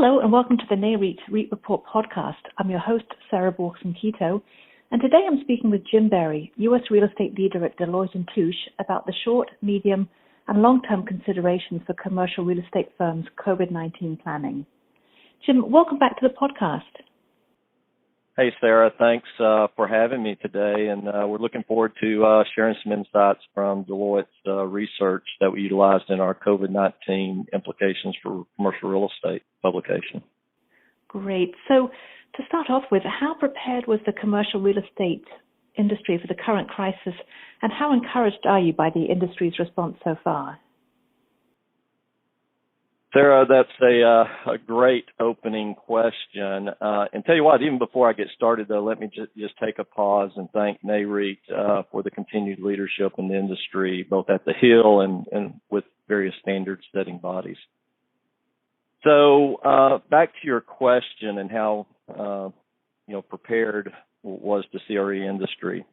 Hello and welcome to the Nareit REIT Report podcast. I'm your host, Sarah Borkson-Keto, and today I'm speaking with Jim Berry, U.S. real estate leader at Deloitte Touche, about the short, medium, and long-term considerations for commercial real estate firms' COVID-19 planning. Jim, welcome back to the podcast. Hey, Sarah. Thanks for having me today, and we're looking forward to sharing some insights from Deloitte's research that we utilized in our COVID-19 implications for commercial real estate publication. Great. So to start off with, how prepared was the commercial real estate industry for the current crisis, and how encouraged are you by the industry's response so far? Sarah, that's a great opening question. And tell you what, even before I get started, though, let me just take a pause and thank Nareit for the continued leadership in the industry, both at the Hill and with various standard-setting bodies. So back to your question and how prepared was the CRE industry.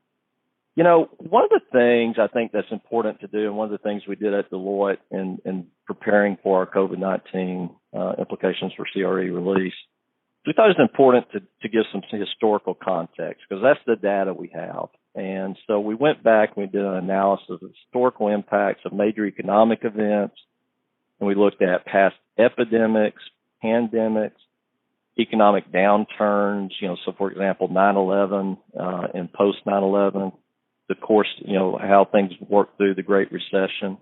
You know, one of the things I think that's important to do, and one of the things we did at Deloitte in preparing for our COVID-19 implications for CRE release, we thought it was important to give some historical context because that's the data we have. And so we went back and we did an analysis of historical impacts of major economic events, and we looked at past epidemics, pandemics, economic downturns, so for example, 9/11 and post 9/11. The course, how things worked through the Great Recession.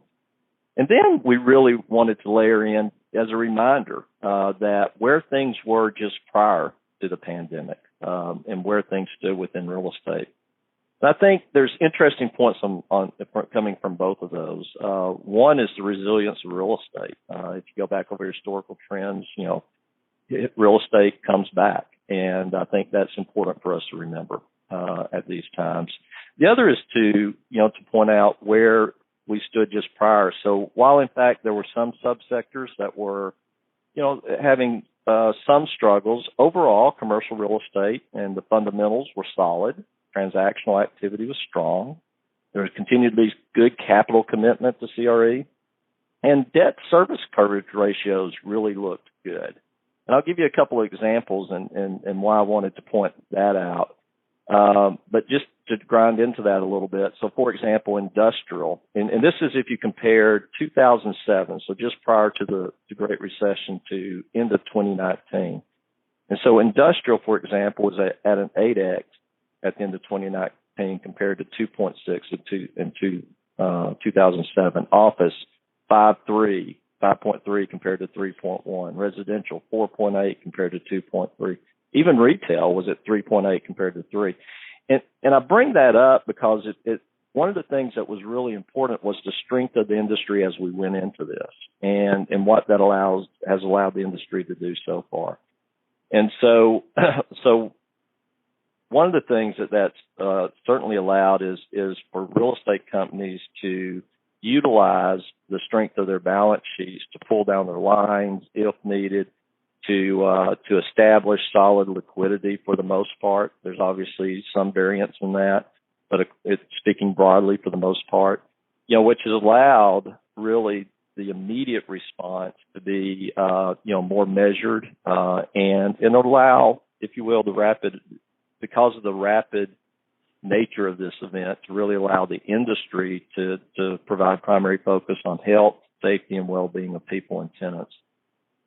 And then we really wanted to layer in as a reminder that where things were just prior to the pandemic and where things stood within real estate. And I think there's interesting points on coming from both of those. One is the resilience of real estate. If you go back over historical trends, real estate comes back. And I think that's important for us to remember at these times. The other is to point out where we stood just prior. So while in fact there were some subsectors that were, having some struggles, overall commercial real estate and the fundamentals were solid. Transactional activity was strong. There continued to be good capital commitment to CRE, and debt service coverage ratios really looked good. And I'll give you a couple of examples and why I wanted to point that out. But just to grind into that a little bit. So, for example, industrial, and this is if you compared 2007, so just prior to the Great Recession, to end of 2019. And so industrial, for example, was at an 8X at the end of 2019 compared to 2.6 in 2007. Office, 5.3 compared to 3.1. Residential, 4.8 compared to 2.3. Even retail was at 3.8 compared to 3. And I bring that up because it one of the things that was really important was the strength of the industry as we went into this and what that has allowed the industry to do so far. And so one of the things that's certainly allowed is for real estate companies to utilize the strength of their balance sheets to pull down their lines if needed, to establish solid liquidity for the most part. There's obviously some variance in that, but it's speaking broadly for the most part, which has allowed really the immediate response to be, more measured and allow, if you will, because of the rapid nature of this event, to really allow the industry to provide primary focus on health, safety, and well-being of people and tenants.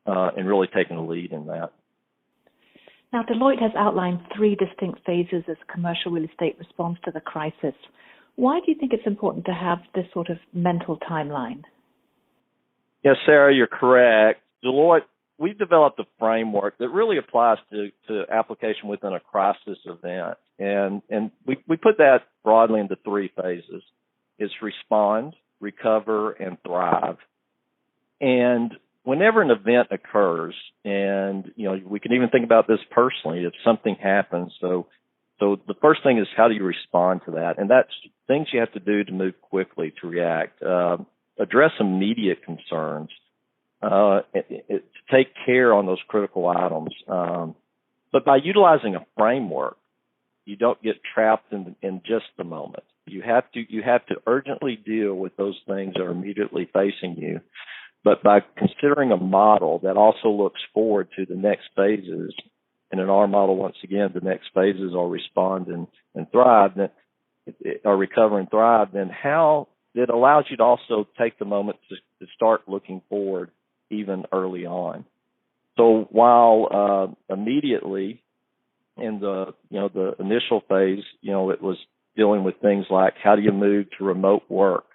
And really taking the lead in that. Now, Deloitte has outlined 3 distinct phases as commercial real estate responds to the crisis. Why do you think it's important to have this sort of mental timeline? Yes, Sarah, you're correct. Deloitte, we've developed a framework that really applies to application within a crisis event. And we put that broadly into 3 phases. It's respond, recover, and thrive. And whenever an event occurs, and we can even think about this personally, if something happens. So the first thing is, how do you respond to that? And that's things you have to do to move quickly, to react, address immediate concerns, to take care on those critical items. But by utilizing a framework, you don't get trapped in just the moment. You have to urgently deal with those things that are immediately facing you. but by considering a model that also looks forward to the next phases, and in our model, once again, the next phases are respond and thrive, or recover and thrive, then how it allows you to also take the moment to start looking forward even early on. So while immediately in the initial phase, it was dealing with things like how do you move to remote work?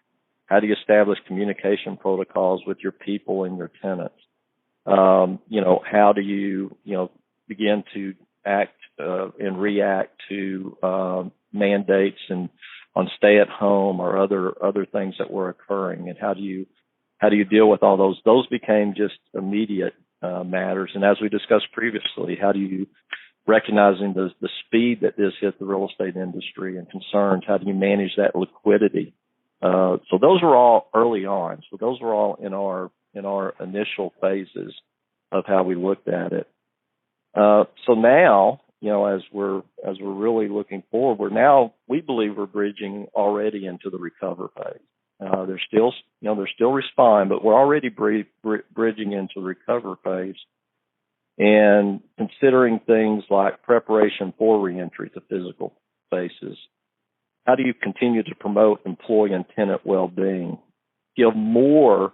How do you establish communication protocols with your people and your tenants? How do you, begin to act and react to mandates and on stay at home or other things that were occurring, and how do you deal with all those? Those became just immediate matters. And as we discussed previously, how do you, recognizing the speed that this hit the real estate industry and concerns, how do you manage that liquidity? So those were all early on. So those were all in our initial phases of how we looked at it. So now, as we're really looking forward, we believe we're bridging already into the recover phase. There's still respond, but we're already bridging into the recover phase and considering things like preparation for reentry to physical spaces. How do you continue to promote employee and tenant well-being? Give more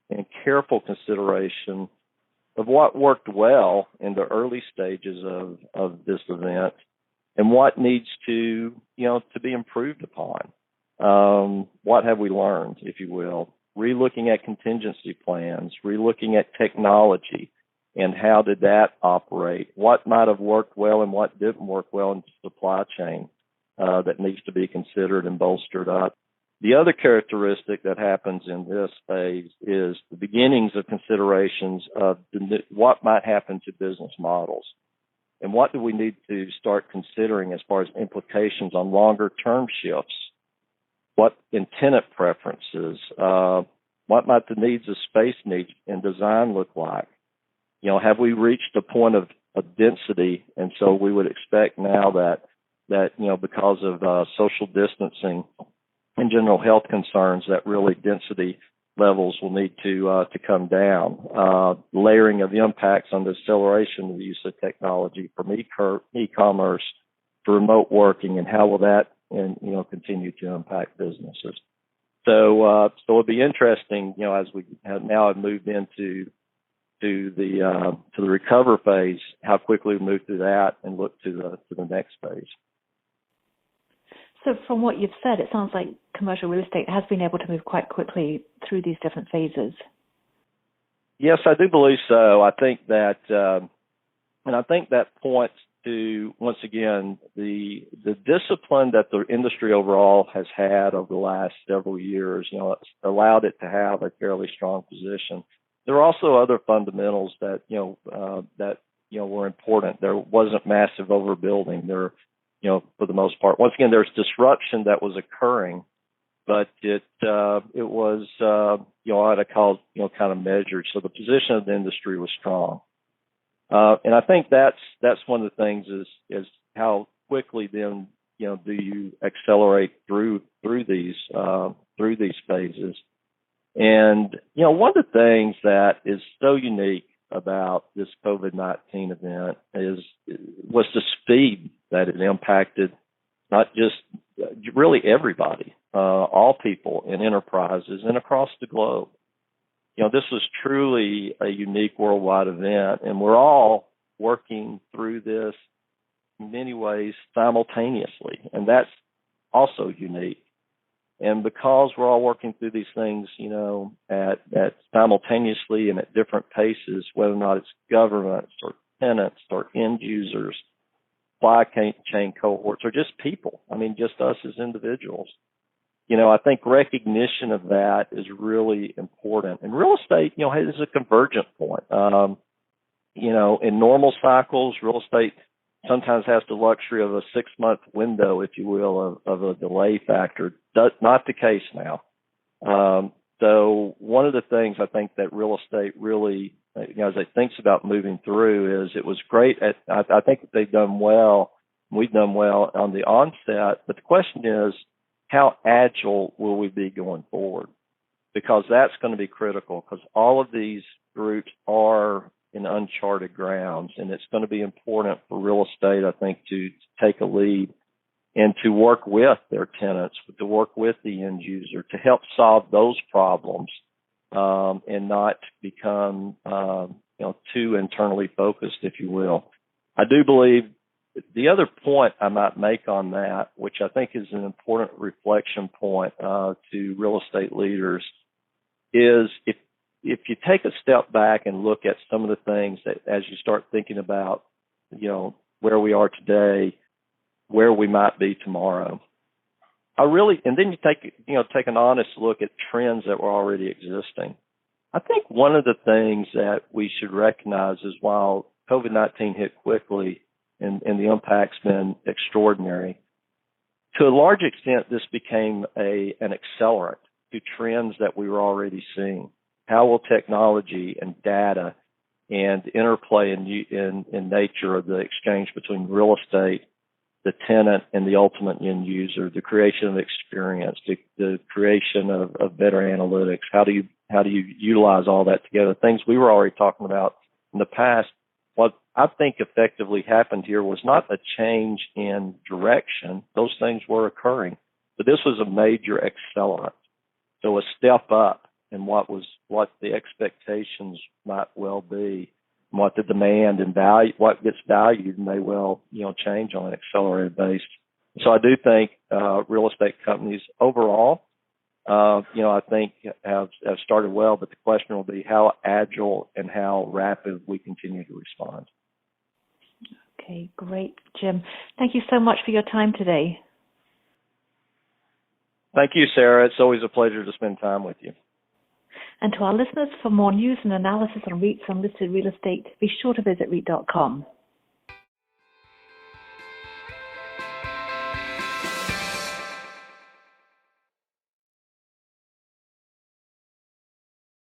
and careful consideration of what worked well in the early stages of this event and what needs to be improved upon. What have we learned, if you will? Relooking at contingency plans, relooking at technology, and how did that operate? What might have worked well and what didn't work well in the supply chain that needs to be considered and bolstered up. The other characteristic that happens in this phase is the beginnings of considerations of what might happen to business models. And what do we need to start considering as far as implications on longer-term shifts? What in tenant preferences? What might the needs of space needs and design look like? Have we reached a point of density? And so we would expect now that because of social distancing and general health concerns, that really density levels will need to come down. Layering of impacts on the acceleration of the use of technology from e-commerce to remote working, and how will that continue to impact businesses. So it'll be interesting, as we have moved into the recover phase, how quickly we move through that and look to the next phase. So from what you've said, it sounds like commercial real estate has been able to move quite quickly through these different phases. Yes, I do believe so. I think that, and I think that points to, once again, the discipline that the industry overall has had over the last several years. It's allowed it to have a fairly strong position. There are also other fundamentals that were important. There wasn't massive overbuilding. There, for the most part, once again, there's disruption that was occurring, but it was what I call kind of measured. So the position of the industry was strong, and I think that's one of the things is how quickly then do you accelerate through these phases. And one of the things that is so unique about this COVID-19 event was the speed that it impacted not just really everybody, all people and enterprises and across the globe. This was truly a unique worldwide event, and we're all working through this in many ways simultaneously, and that's also unique. And because we're all working through these things, at simultaneously and at different paces, whether or not it's governments or tenants or end users, supply chain cohorts, or just people, just us as individuals, I think recognition of that is really important. And real estate, is a convergent point. In normal cycles, real estate sometimes has the luxury of a 6-month window, if you will, of a delay factor. That's not the case now. So one of the things I think that real estate really, as it thinks about moving through, is it was great. I think that they've done well. We've done well on the onset, but the question is, how agile will we be going forward? because that's going to be critical, because all of these groups are in uncharted grounds, and it's going to be important for real estate, I think, to take a lead and to work with their tenants, to work with the end user, to help solve those problems, and not become too internally focused, if you will. I do believe the other point I might make on that, which I think is an important reflection point to real estate leaders, is if you take a step back and look at some of the things that, as you start thinking about, where we are today, where we might be tomorrow, and then you take an honest look at trends that were already existing. I think one of the things that we should recognize is while COVID-19 hit quickly and the impact's been extraordinary, to a large extent, this became an accelerant to trends that we were already seeing. How will technology and data and interplay in nature of the exchange between real estate, the tenant, and the ultimate end user, the creation of experience, the creation of better analytics? How do you utilize all that together? Things we were already talking about in the past. What I think effectively happened here was not a change in direction. Those things were occurring, but this was a major accelerant. So a step up in what the expectations might well be, and what the demand and value, what gets valued may well, change on an accelerated basis. So I do think real estate companies overall, I think have started well, but the question will be how agile and how rapid we continue to respond. Okay, great, Jim. Thank you so much for your time today. Thank you, Sarah. It's always a pleasure to spend time with you. And to our listeners, for more news and analysis on REITs and listed real estate, be sure to visit REIT.com.